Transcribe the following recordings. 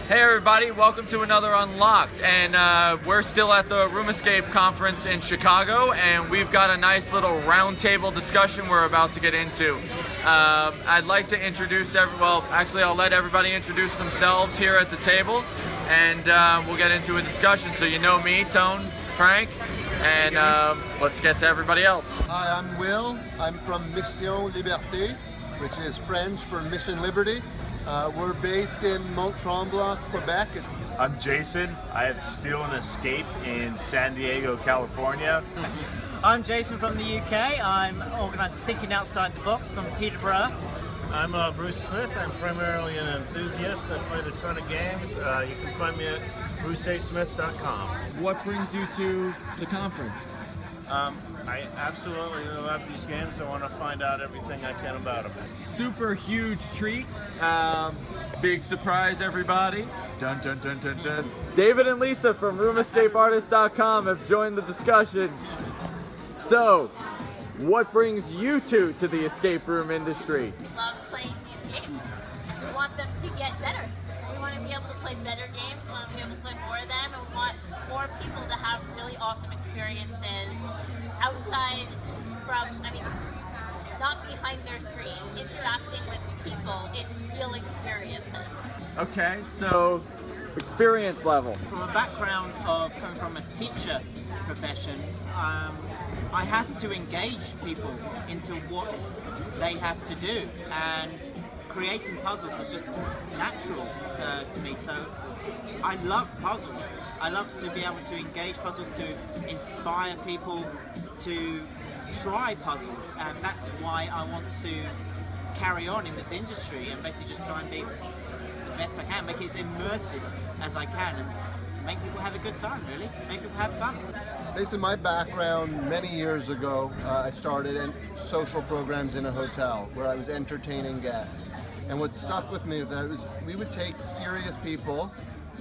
Hey everybody, welcome to another Unlocked, and we're still at the Room Escape conference in Chicago, and we've got a nice little roundtable discussion we're about to get into. I'd like to introduce I'll let everybody introduce themselves here at the table, and we'll get into a discussion. So you know me, Tone, Frank, and let's get to everybody else. Hi, I'm Will. I'm from Mission Liberté, which is French for Mission Liberty. We're based in Mont-Tremblant, Quebec. I'm Jason. I have Steal and Escape in San Diego, California. I'm Jason from the UK. I'm organising Thinking Outside the Box from Peterborough. I'm Bruce Smith. I'm primarily an enthusiast. I played a ton of games. You can find me at bruceasmith.com. What brings you to the conference? I absolutely love these games. I want to find out everything I can about them. Super huge treat. Big surprise, everybody. Dun, dun, dun, dun, dun. David and Lisa from RoomEscapeArtist.com have joined the discussion. So, what brings you two to the escape room industry? Love playing these games. We want them to get better. We want to be able to play better games. We want to be able to play more of them, and we want more people to have really awesome experiences outside from, not behind their screen, interacting with people in real experiences. Okay, so experience level. From a background of coming from a teacher profession, I have to engage people into what they have to do, and creating puzzles was just natural to me. So I love puzzles. I love to be able to engage puzzles, to inspire people to try puzzles, and that's why I want to carry on in this industry and basically just try and be the best I can, make it as immersive as I can, and make people have a good time, really. Make people have fun. Basically, my background many years ago, I started in social programs in a hotel where I was entertaining guests. And what stuck with me was we would take serious people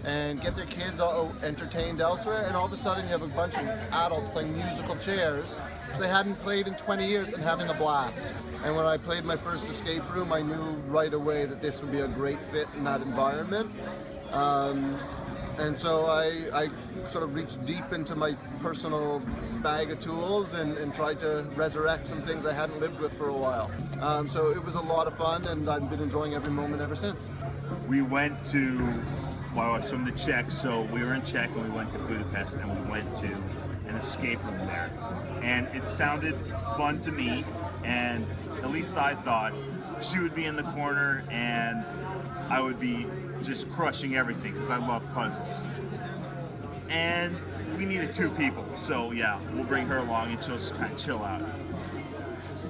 and get their kids all entertained elsewhere, and all of a sudden you have a bunch of adults playing musical chairs which they hadn't played in 20 years and having a blast. And when I played my first escape room, I knew right away that this would be a great fit in that environment. And so I sort of reached deep into my personal bag of tools and tried to resurrect some things I hadn't lived with for a while. So it was a lot of fun, and I've been enjoying every moment ever since. We went to, I was from the Czech, so we were in Czech and we went to Budapest and we went to an escape room there. And it sounded fun to me, and at least I thought she would be in the corner and I would be just crushing everything because I love puzzles. And we needed two people, so yeah, we'll bring her along and she'll just kind of chill out.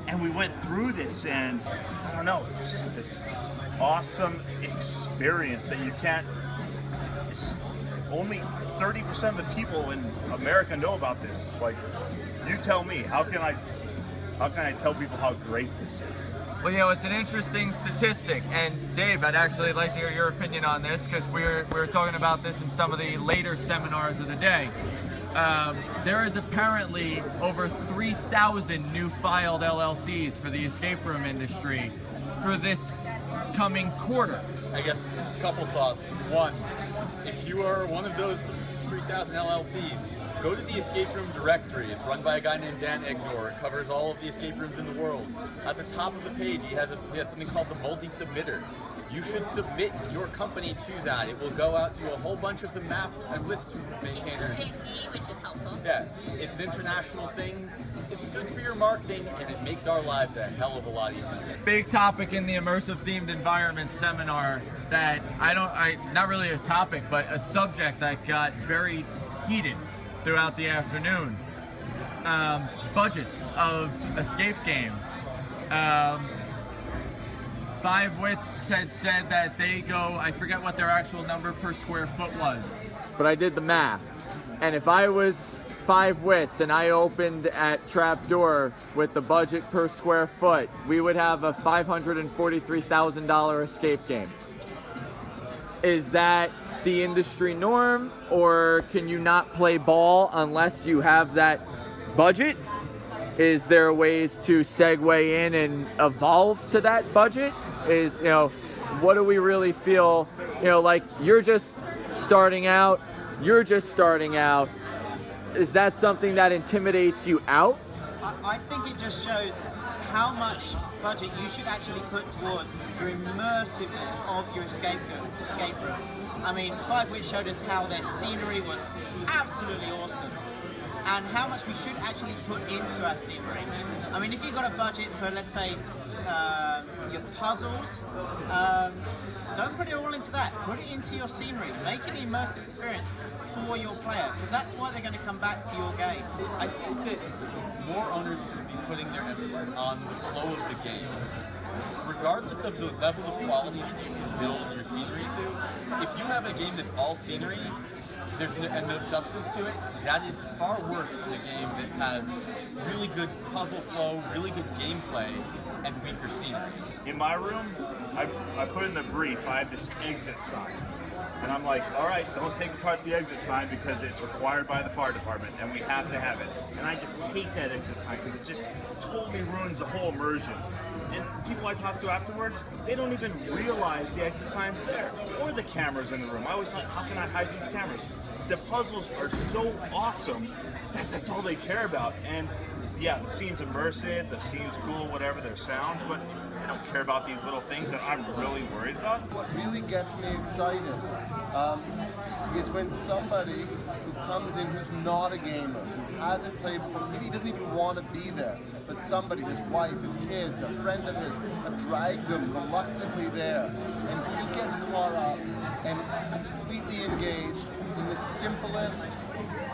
And we went through this, and I don't know, it's just this awesome experience that you can't, only 30% of the people in America know about this. Like, you tell me, how can I tell people how great this is? Well, it's an interesting statistic, and Dave, I'd actually like to hear your opinion on this, because we were talking about this in some of the later seminars of the day. There is apparently over 3,000 new filed LLCs for the escape room industry for this coming quarter. I guess a couple thoughts. One, if you are one of those 3,000 LLCs, go to the escape room directory. It's run by a guy named Dan Ignor. It covers all of the escape rooms in the world. At the top of the page, he has something called the multi-submitter. You should submit your company to that. It will go out to a whole bunch of the map and list maintainers. Including me, which is helpful. Yeah, it's an international thing. It's good for your marketing, and it makes our lives a hell of a lot easier. Big topic in the immersive themed environment seminar that not really a topic, but a subject that got very heated throughout the afternoon. Budgets of escape games. Five Wits had said that they go, I forget what their actual number per square foot was, but I did the math. And if I was Five Wits and I opened at Trapdoor with the budget per square foot, we would have a $543,000 escape game. Is that the industry norm, or can you not play ball unless you have that budget? Is there ways to segue in and evolve to that budget? What do we really feel you know, like you're just starting out, is that something that intimidates you out? I think it just shows how much budget you should actually put towards your immersiveness of your escape room. I mean, Five Wits showed us how their scenery was absolutely awesome, and how much we should actually put into our scenery. I mean, if you've got a budget for, let's say, your puzzles, don't put it all into that. Put it into your scenery. Make an immersive experience for your player, because that's why they're going to come back to your game. I think that more owners should be putting their emphasis on the flow of the game. Regardless of the level of quality that you can build your scenery to, if you have a game that's all scenery, and no substance to it, that is far worse than a game that has really good puzzle flow, really good gameplay, and weaker scenery. In my room, I put in the brief, I have this exit sign. And I'm like, all right, don't take apart the exit sign because it's required by the fire department and we have to have it. And I just hate that exit sign because it just totally ruins the whole immersion. And people I talk to afterwards, they don't even realize the exit sign's there or the cameras in the room. I always thought, how can I hide these cameras? The puzzles are so awesome that that's all they care about. And yeah, the scene's immersive, the scene's cool, whatever, their sounds, but I don't care about these little things that I'm really worried about. What really gets me excited is when somebody who comes in who's not a gamer, who hasn't played before, maybe he doesn't even want to be there, but somebody, his wife, his kids, a friend of his, have dragged him reluctantly there, and he gets caught up and completely engaged in the simplest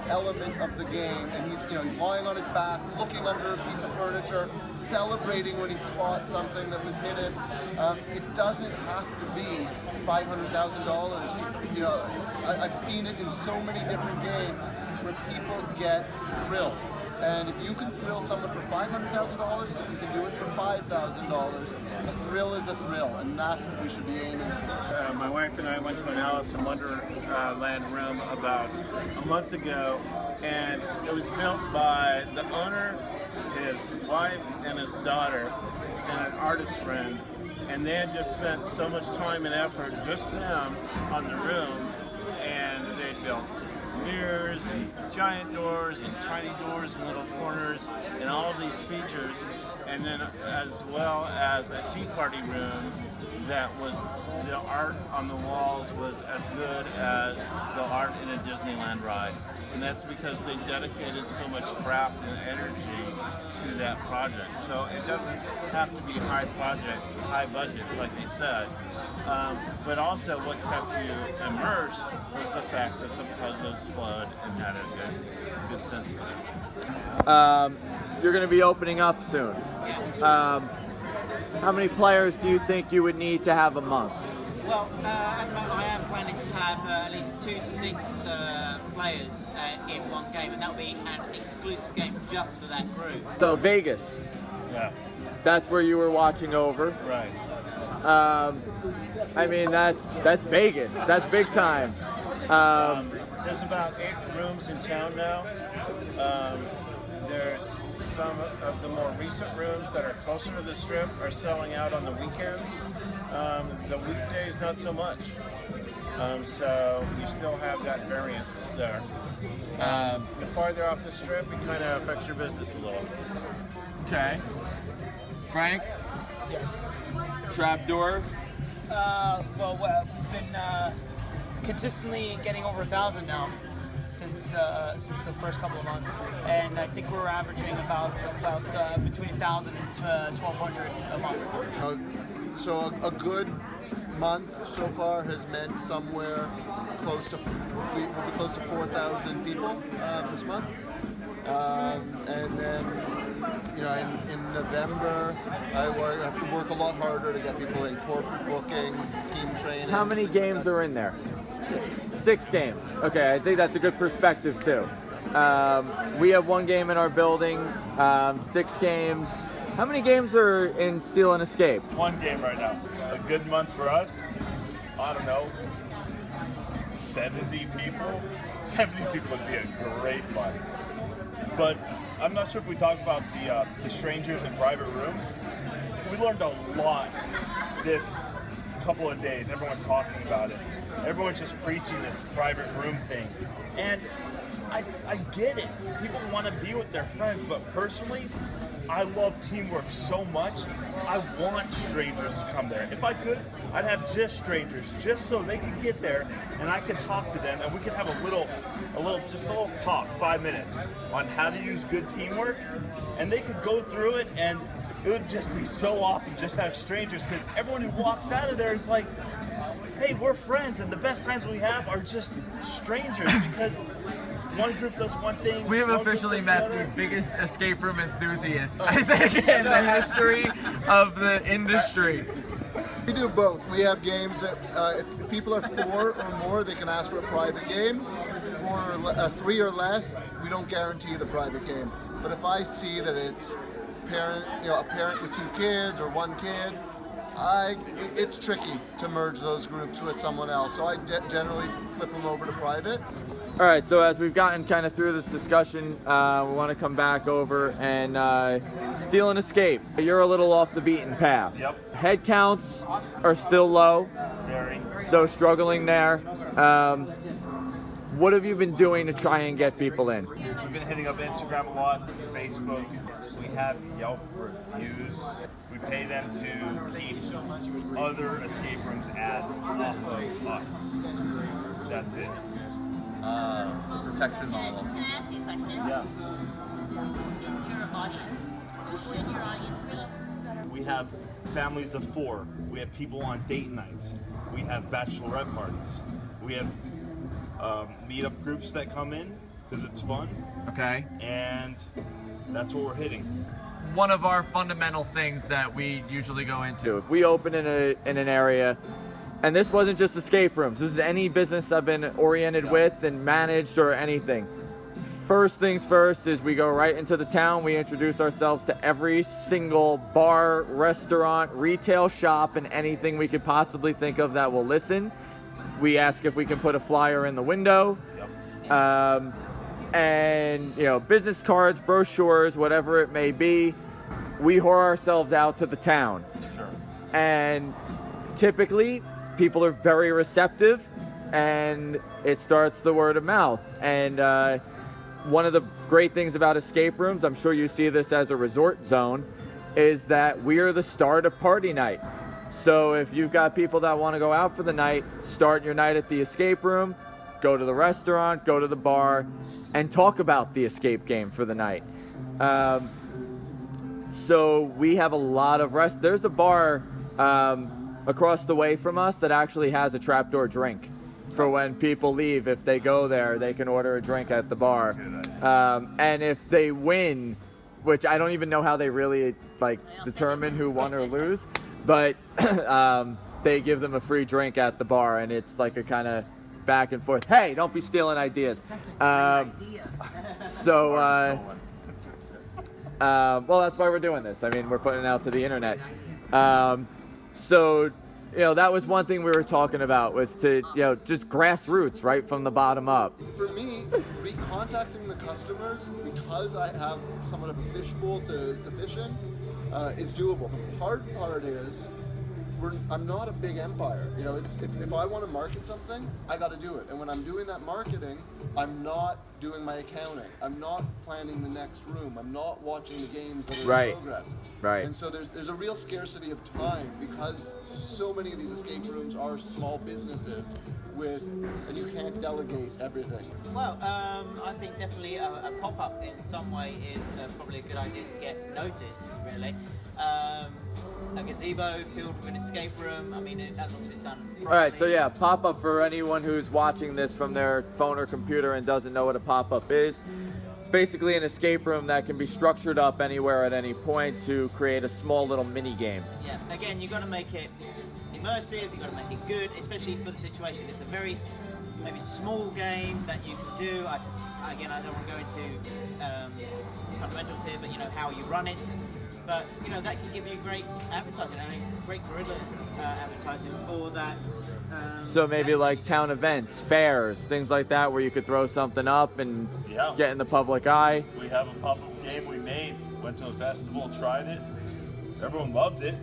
element of the game, and he's lying on his back, looking under a piece of furniture, celebrating when he spots something that was hidden. It doesn't have to be $500,000 to, I've seen it in so many different games where people get thrilled. And if you can thrill someone for $500,000, if you can do it for $5,000, a thrill is a thrill, and that's what we should be aiming for. My wife and I went to an Alice in Wonderland room about a month ago, and it was built by the owner, his wife, and his daughter, and an artist friend. And they had just spent so much time and effort, just them, on the room, and they built mirrors and giant doors and tiny doors and little corners and all of these features, and then as well as a tea party room that was, the art on the walls was as good as the art in a Disneyland ride. And that's because they dedicated so much craft and energy to that project. So it doesn't have to be high budget, like they said. But also what kept you immersed was the fact that the puzzles flowed and had a good sense to them. You're going to be opening up soon. How many players do you think you would need to have a month? Well, at the moment I am planning to have at least 2 to 6 players in one game, and that'll be an exclusive game just for that group. So Vegas. Yeah. That's where you were watching over. Right. I mean, that's Vegas. That's big time. There's about 8 rooms in town now. There's some of the more recent rooms that are closer to the strip are selling out on the weekends. The weekdays, not so much. So we still have that variance there. The farther off the strip, it kind of affects your business a little. Okay. Frank? Yes. Trapdoor? Well, we've been consistently getting over 1,000 now since the first couple of months, and I think we're averaging about between 1,000 and 1,200 a month. So a good month so far has meant somewhere close to, we'll be close to 4,000 people this month. And then, in November, I have to work a lot harder to get people in corporate bookings, team training. How many games are in there? 6. 6 games. Okay, I think that's a good perspective too. We have 1 game in our building, 6 games. How many games are in Steal and Escape? 1 game right now. A good month for us, I don't know, 70 people? 70 people would be a great month. But I'm not sure if we talk about the strangers in private rooms. We learned a lot this couple of days, everyone talking about it. everyone's just preaching this private room thing. And I get it. People want to be with their friends, but personally, I love teamwork so much. I want strangers to come there. If I could, I'd have just strangers, just so they could get there and I could talk to them and we could have a little talk, 5 minutes, on how to use good teamwork. And they could go through it, and it would just be so awesome just to have strangers, because everyone who walks out of there is like, hey, we're friends, and the best times we have are just strangers, because one group does one thing. We have officially met the biggest escape room enthusiast, I think, in the history of the industry. We do both. We have games that if people are 4 or more, they can ask for a private game. For 3 or less, we don't guarantee the private game. But if I see that it's a parent with 2 kids or 1 kid, it's tricky to merge those groups with someone else. So I generally flip them over to private. All right, so as we've gotten kind of through this discussion, we want to come back over and steal and escape. You're a little off the beaten path. Yep. Head counts are still low, Very. so struggling there. What have you been doing to try and get people in? We've been hitting up Instagram a lot, Facebook. We have Yelp reviews. We pay them to keep other escape rooms ads off of us. That's it. Protection model. Can I ask you a question? Yeah. Who's your audience? Who would your audience be? We have families of 4. We have people on date nights. We have bachelorette parties. We have meetup groups that come in because it's fun. Okay. And that's what we're hitting. One of our fundamental things that we usually go into, if we open in an area, and this wasn't just escape rooms, this is any business I've been oriented with and managed or anything. First things first is we go right into the town, we introduce ourselves to every single bar, restaurant, retail shop, and anything we could possibly think of that will listen. We ask if we can put a flyer in the window. Yep. And business cards, brochures, whatever it may be, we whore ourselves out to the town. Sure. And typically people are very receptive, and it starts the word of mouth. And one of the great things about escape rooms, I'm sure you see this as a resort zone, is that we are the start of party night. So if you've got people that want to go out for the night, start your night at the escape room, go to the restaurant, go to the bar, and talk about the escape game for the night. So we have a lot of there's a bar across the way from us that actually has a trapdoor drink for when people leave. If they go there, they can order a drink at the bar. And if they win, which I don't even know how they really determine who won or lose, but they give them a free drink at the bar, and it's like a kind of back and forth. Hey, don't be stealing ideas. That's a great idea. So, well, that's why we're doing this. I mean, we're putting it out to the internet. So, that was one thing we were talking about, was to, just grassroots, right from the bottom up. For me, recontacting the customers, because I have somewhat of a fishbowl to fish in, is doable. The hard part is, I'm not a big empire. If I want to market something, I got to do it. And when I'm doing that marketing, I'm not doing my accounting. I'm not planning the next room. I'm not watching the games that are in progress. Right. And so there's a real scarcity of time, because so many of these escape rooms are small businesses and you can't delegate everything. Well, I think definitely a pop-up in some way is probably a good idea to get noticed, really. A gazebo filled with an escape room. I mean, as long as it's done properly. All right, so yeah, pop-up, for anyone who's watching this from their phone or computer and doesn't know what a pop-up is, it's basically an escape room that can be structured up anywhere at any point to create a small little mini game. Yeah, again, you've got to make it immersive, you've got to make it good, especially for the situation. It's a very maybe small game that you can do. I don't want to go into fundamentals here, but how you run it. But that can give you great advertising, great guerrilla advertising for that. So maybe like town events, fairs, things like that, where you could throw something up and get in the public eye. We have a pop-up game we made, went to a festival, tried it. Everyone loved it.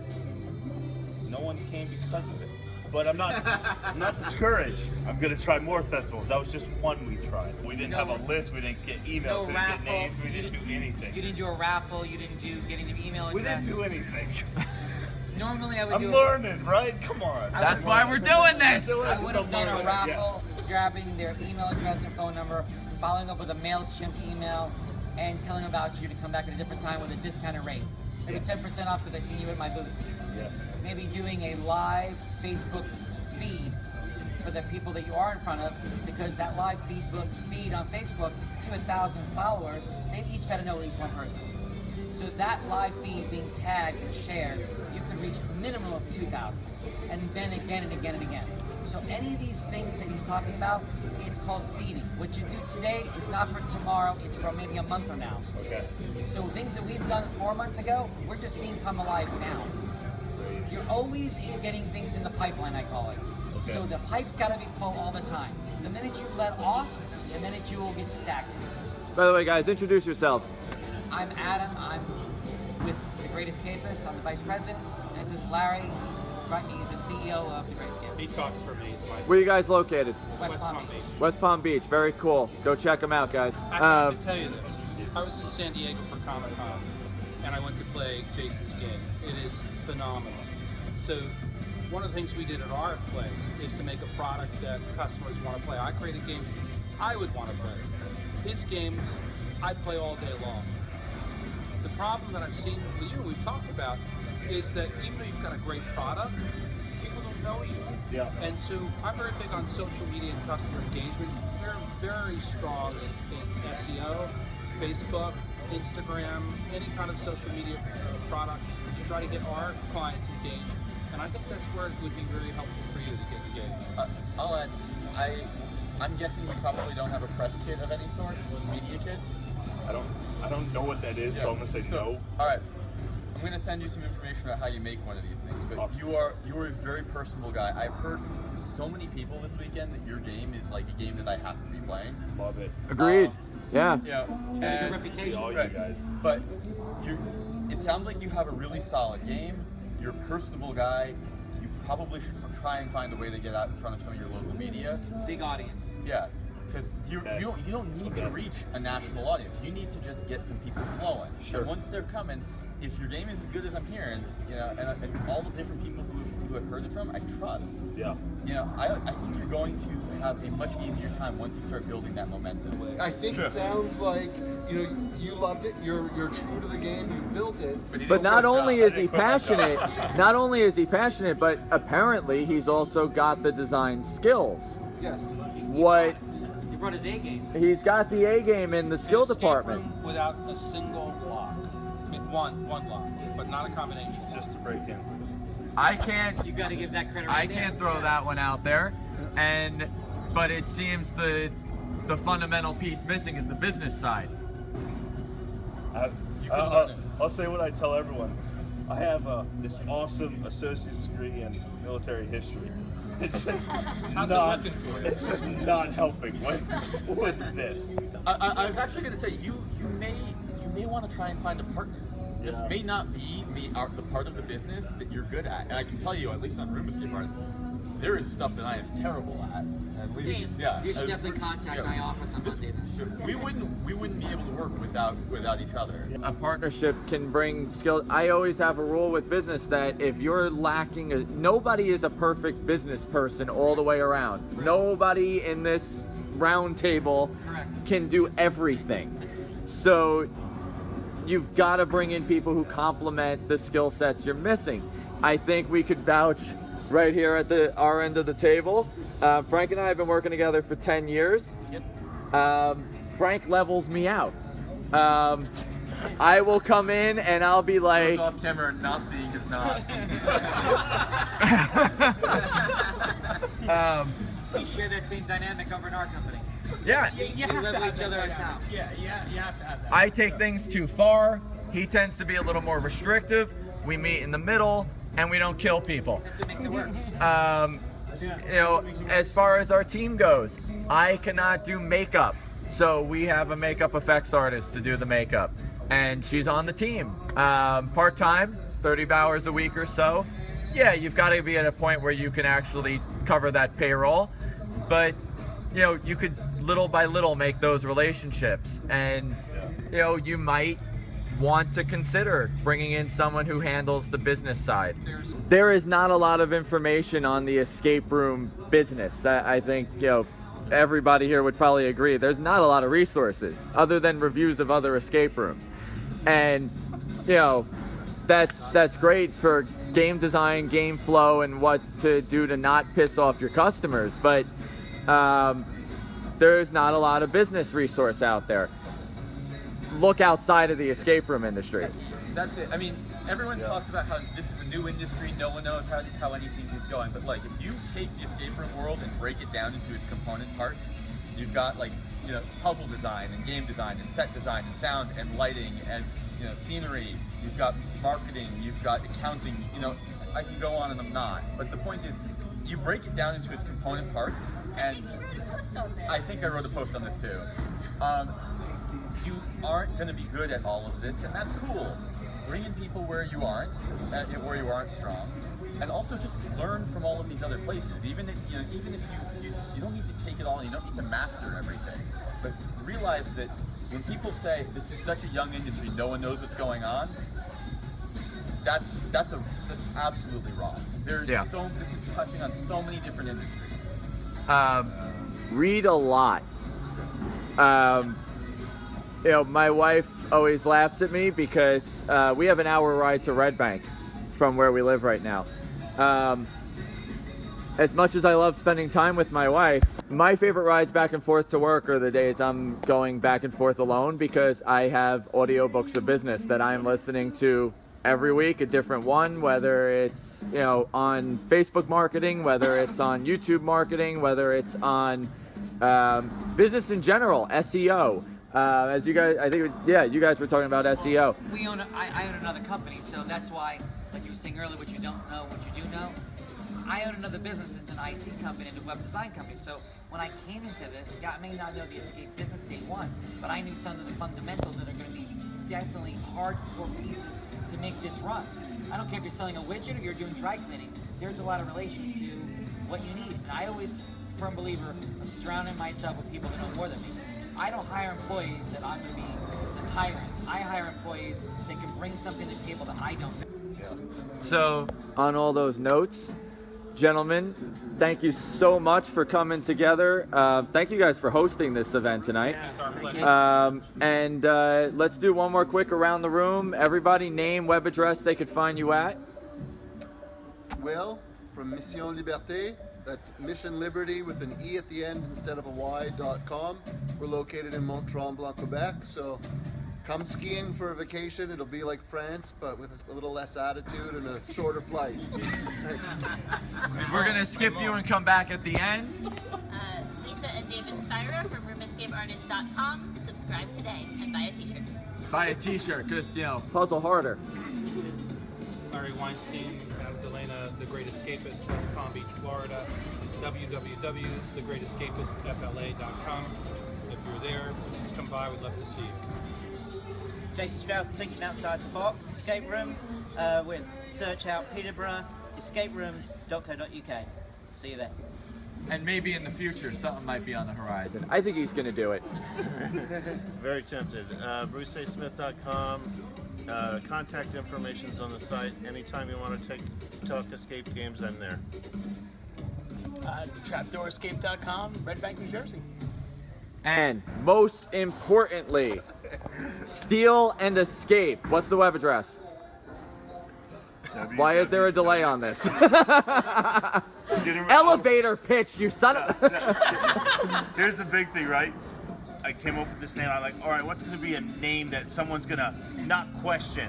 No one came because of it. but I'm not discouraged. I'm gonna try more festivals. That was just one we tried. We didn't have a list. We didn't get emails. No we didn't raffle. get names. We didn't do anything. You didn't do a raffle. You didn't do getting the email We address. didn't do anything. Normally, I would I'm do. learning, right? Come on. That's why we're doing this. I would have I'm done a learning. raffle, grabbing their email address and phone number, following up with a MailChimp email, and telling them about you to come back at a different time with a discounted rate. Maybe 10% off because I seen you at my booth. Yes. Maybe doing a live Facebook feed for the people that you are in front of, because that live feed on Facebook, to 1,000 followers, they each got to know at least one person. So that live feed being tagged and shared, you could reach a minimum of 2,000, and then again and again and again. So any of these things that he's talking about, it's called seeding. What you do today is not for tomorrow, it's for maybe a month from now. Okay. So things that we've done 4 months ago, we're just seeing come alive now. You're always getting things in the pipeline, I call it. Okay. So the pipe's got to be full all the time. The minute you let off, the minute you will get stagnant. By the way, guys, introduce yourselves. I'm Adam. I'm with The Great Escapist. I'm the vice president. And this is Larry. He's the CEO of The Great Escapist. He talks for me. He's my Where are you guys located? West Palm Beach. West Palm Beach. Very cool. Go check them out, guys. Actually, I have to tell you this. I was in San Diego for Comic-Con, and I went to play Jason's game. It is phenomenal. So one of the things we did at our place is to make a product that customers want to play. I created games I would want to play. His games, I play all day long. The problem that I've seen with you, we've talked about, is that even though you've got a great product, people don't know you. Yeah. And so I'm very big on social media and customer engagement. We're very strong in SEO, Facebook, Instagram, any kind of social media product to try to get our clients engaged. And I think that's where it would be very helpful for you to get engaged. I'll add, I'm guessing you probably don't have a press kit of any sort, media kit. I don't know what that is, so I'm gonna say no. All right, I'm gonna send you some information about how you make one of these things. But Awesome. you are a very personable guy. I've heard from so many people this weekend that your game is like a game that I have to be playing. Love it. Agreed. Yeah. Yeah, Good and reputation. See all you Right. guys. But it sounds like you have a really solid game. You're a personable guy. You probably should try and find a way to get out in front of some of your local media. Big audience. Yeah, because you don't need to reach a national audience. You need to just get some people flowing. Sure. And once they're coming, if your game is as good as I'm hearing, you know, and all the different people who have heard it from, I trust. Yeah. You know, I think you're going to have a much easier time once you start building that momentum. I think it sounds like you loved it. You're true to the game. You built it. But not only is he passionate, but apparently he's also got the design skills. Yes. What He brought his A game. he's got the A game in the skill Escape department. room without a single lock. One lock, but not a combination. Just to break in. I can't You got to give that credit. I right there. can't throw that one out there. But it seems the fundamental piece missing is the business side. I'll say what I tell everyone. I have this awesome associate's degree in military history. It's just How's it working for you? It's just not helping with this. I was actually going to say you may want to try and find a partner. This Yeah. may not be the part of the business that you're good at, and I can tell you, at least on Room Escape Art, there is stuff that I am terrible at. And You should definitely contact my office on Monday. We wouldn't be able to work without each other. A partnership can bring skill. I always have a rule with business that if you're lacking, nobody is a perfect business person all the way around. Right. Nobody in this round table Correct. can do everything. So you've got to bring in people who complement the skill sets you're missing. I think we could vouch right here at our end of the table. Frank and I have been working together for 10 years. Yep. Frank levels me out. I will come in and I'll be like, Off camera, not seeing his nod. We share that same dynamic over in our company. yeah, We level each other out. Yeah, you have to have that. I take things too far. He tends to be a little more restrictive. We meet in the middle and we don't kill people. That's what makes it work. As far as our team goes, I cannot do makeup. So we have a makeup effects artist to do the makeup. And she's on the team. Part-time, 30 hours a week or so. yeah, you've got to be at a point where you can actually cover that payroll, but you know, you could little by little make those relationships, and you know, you might want to consider bringing in someone who handles the business side. There is not a lot of information on the escape room business. I think, you know, everybody here would probably agree. There's not a lot of resources other than reviews of other escape rooms, and you know, that's great for game design, game flow, and what to do to not piss off your customers, but there's not a lot of business resource out there. Look outside of the escape room industry. That's it. I mean, everyone talks about how this is a new industry, no one knows how anything is going, but like, if you take the escape room world and break it down into its component parts, you've got like, you know, puzzle design and game design and set design and sound and lighting and, you know, scenery, you've got marketing, you've got accounting, you know, I can go on and I'm not. But the point is, you break it down into its component parts, and I think I wrote a post on this too. You aren't going to be good at all of this, and that's cool. Bring in people where you aren't strong, and also just learn from all of these other places. Even if you don't need to take it all, you don't need to master everything, but realize that when people say this is such a young industry, no one knows what's going on, that's absolutely wrong. This is touching on so many different industries. Read a lot. You know, my wife always laughs at me because we have an hour ride to Red Bank from where we live right now. As much as I love spending time with my wife, my favorite rides back and forth to work are the days I'm going back and forth alone, because I have audiobooks of business that I'm listening to every week, a different one, whether it's, you know, on Facebook marketing, whether it's on YouTube marketing, whether it's on business in general, SEO. As you guys, I think, you guys were talking about SEO. I own another company, so that's why, like you were saying earlier, what you don't know, what you do know. I own another business. It's an IT company and a web design company. So when I came into this, I may not know the escape business day one, but I knew some of the fundamentals that are going to be definitely hardcore pieces to make this run. I don't care if you're selling a widget or you're doing dry cleaning. There's a lot of relations to what you need. And I always, firm believer of surrounding myself with people that know more than me. I don't hire employees that I'm going to be the tyrant. I hire employees that can bring something to the table that I don't. So, on all those notes, gentlemen, thank you so much for coming together. Thank you guys for hosting this event tonight. And let's do one more quick around the room. Everybody, name, web address they could find you at. Will, from Mission Liberté. That's Mission Liberty with an E at the end instead of a Y.com. We're located in Mont-Tremblant, Quebec, so come skiing for a vacation. It'll be like France, but with a little less attitude and a shorter flight. We're going to skip you and come back at the end. Lisa and David Spira from RoomEscapeArtist.com. Subscribe today and buy a t-shirt. Buy a t-shirt, because, you know, puzzle harder. Larry Weinstein out of Delana, The Great Escapist, West Palm Beach, Florida. www.thegreatescapistfla.com. If you're there, please come by. We'd love to see you. Jason Stroud, Thinking Outside the Box, escape rooms. With search out Peterborough, escaperooms.co.uk. See you there. And maybe in the future, something might be on the horizon. I think he's going to do it. Very tempted. BruceASmith.com. Contact information's on the site. Anytime you want to talk escape games, I'm there. TrapdoorEscape.com, Red Bank, New Jersey. And most importantly, Steal and Escape. What's the web address? Why is there a delay on this? Elevator pitch, you son of... Here's the big thing, right? I came up with this name. I'm like, all right, what's going to be a name that someone's going to not question?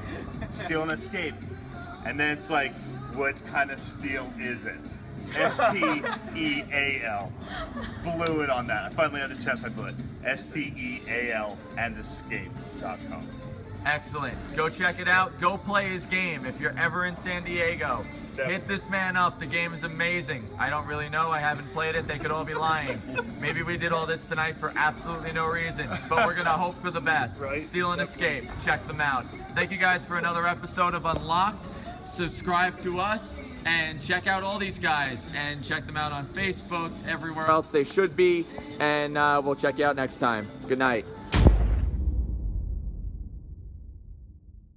Steal and Escape. And then it's like, what kind of steal is it? S-T-E-A-L. Blew it on that. I finally had the chest. I blew it. S-T-E-A-L and escape.com. Excellent. Go check it out. Go play his game. If you're ever in San Diego, hit this man up. The game is amazing. I don't really know. I haven't played it. They could all be lying. Maybe we did all this tonight for absolutely no reason, but we're going to hope for the best. Right. Steal and Escape. Check them out. Thank you guys for another episode of Unlocked. subscribe to us, and check out all these guys, and check them out on Facebook, everywhere else they should be, and we'll check you out next time. Good night.